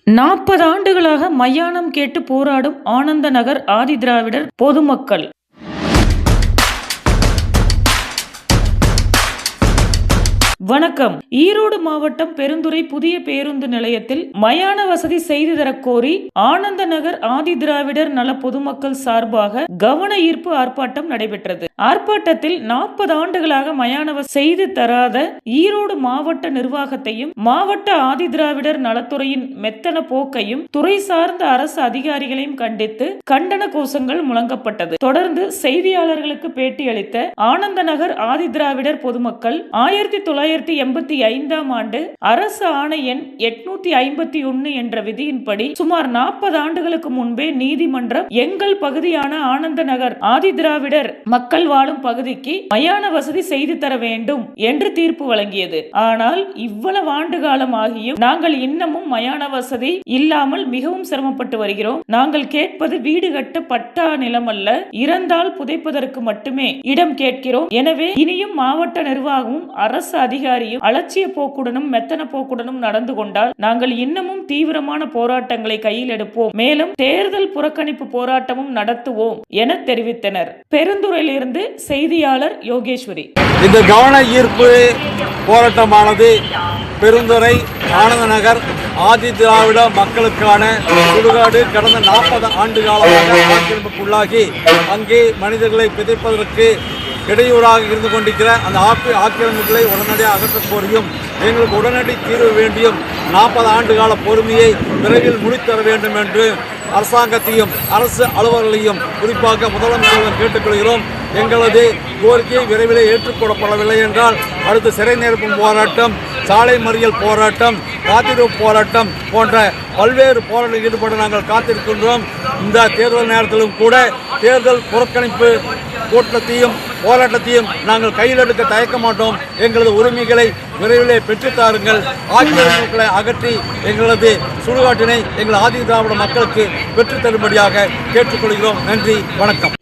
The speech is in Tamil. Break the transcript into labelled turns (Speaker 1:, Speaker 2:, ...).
Speaker 1: 40 ஆண்டுகளாக மயானம் கேட்டு போராடும் ஆனந்த நகர் ஆதிதிராவிடர் பொதுமக்கள். வணக்கம். ஈரோடு மாவட்டம் பெருந்துறை புதிய பேருந்து நிலையத்தில் மயான வசதி செய்து தரக்கோரி ஆனந்த நகர் ஆதிதிராவிடர் நல பொதுமக்கள் சார்பாக கவன ஈர்ப்பு ஆர்ப்பாட்டம் நடைபெற்றது. ஆர்ப்பாட்டத்தில் 40 ஆண்டுகளாக மயான வசதி செய்து தராத ஈரோடு மாவட்ட நிர்வாகத்தையும் மாவட்ட ஆதிதிராவிடர் நலத்துறையின் மெத்தன போக்கையும் துறை சார்ந்த அரசு அதிகாரிகளையும் கண்டித்து கண்டன கோஷங்கள் முழங்கப்பட்டது. தொடர்ந்து செய்தியாளர்களுக்கு பேட்டியளித்த ஆனந்த நகர் ஆதிதிராவிடர் பொதுமக்கள் 1985 ஆண்டு அரசு ஆணை எண் 851 என்ற விதியின்படி சுமார் 40 ஆண்டுகளுக்கு முன்பே நீதிமன்றம் எங்கள் பகுதியான ஆனந்த நகர் ஆதிதிராவிடர் மக்கள் வாழும் பகுதிக்கு மயான வசதி செய்து தர வேண்டும் என்று தீர்ப்பு வழங்கியது. ஆனால் இவ்வளவு ஆண்டு காலம் ஆகியும் நாங்கள் இன்னமும் மயான வசதி இல்லாமல் மிகவும் சிரமப்பட்டு வருகிறோம். நாங்கள் கேட்பது வீடு கட்ட பட்டா நிலம் அல்ல, இறந்தால் புதைப்பதற்கு மட்டுமே இடம் கேட்கிறோம். எனவே இனியும் மாவட்ட நிர்வாகமும் அரசு அதிகாரியும் அலட்சிய போக்குடனும் மெத்தன போக்குடனும் நடந்து கொண்டால் நாங்கள் இன்னமும் தீவிரமான போராட்டங்களை கையில் எடுப்போம். மேலும் தேர்தல் புறக்கணிப்பு போராட்டமும் நடத்துவோம் என தெரிவித்தனர். பெருந்துறையிலிருந்து செய்தியாளர் யோகேஸ்வரி.
Speaker 2: இந்த கவன ஈர்ப்பு போராட்டமானது பெருந்துறை ஆனந்த நகர் ஆதிதிராவிட மக்களுக்கான சுடுகாடு கடந்த 40 ஆண்டு காலமாக ஆக்கிரமிப்புக்குள்ளாகி அங்கே மனிதர்களை பிதைப்பதற்கு இடையூறாக இருந்து கொண்டிருக்கிற அந்த ஆக்கிரமிப்புகளை உடனடியாக அகற்றக் கோரியும் எங்களுக்கு உடனடி தீர்வு வேண்டியும் 40 ஆண்டு கால பொறுமையை விரைவில் முடித்தர வேண்டும் என்று அரசாங்கத்தையும் அரசு அலுவலர்களையும் குறிப்பாக முதலமைச்சர் கேட்டுக்கொள்கிறோம். எங்களது கோரிக்கை விரைவில் ஏற்றுக்கொள்ளப்படவில்லை என்றால் அடுத்து சிறை நிரப்பும் போராட்டம், சாலை மறியல் போராட்டம், காத்திருப்பு போராட்டம் போன்ற பல்வேறு போராட்டத்தில் ஈடுபட நாங்கள் காத்திருக்கின்றோம். இந்த தேர்தல் நேரத்திலும் கூட தேர்தல் புறக்கணிப்பு கூட்டத்தையும் போராட்டத்தையும் நாங்கள் கையில் எடுக்க தயக்க மாட்டோம். எங்களது உரிமைகளை விரைவிலே பெற்றுத்தாருங்கள். ஆக்கிரமிப்புகளை அகற்றி எங்களது சுடுகாட்டினை எங்கள் ஆதிதிராவிட மக்களுக்கு பெற்றுத்தரும்படியாக கேட்டுக்கொள்கிறோம். நன்றி, வணக்கம்.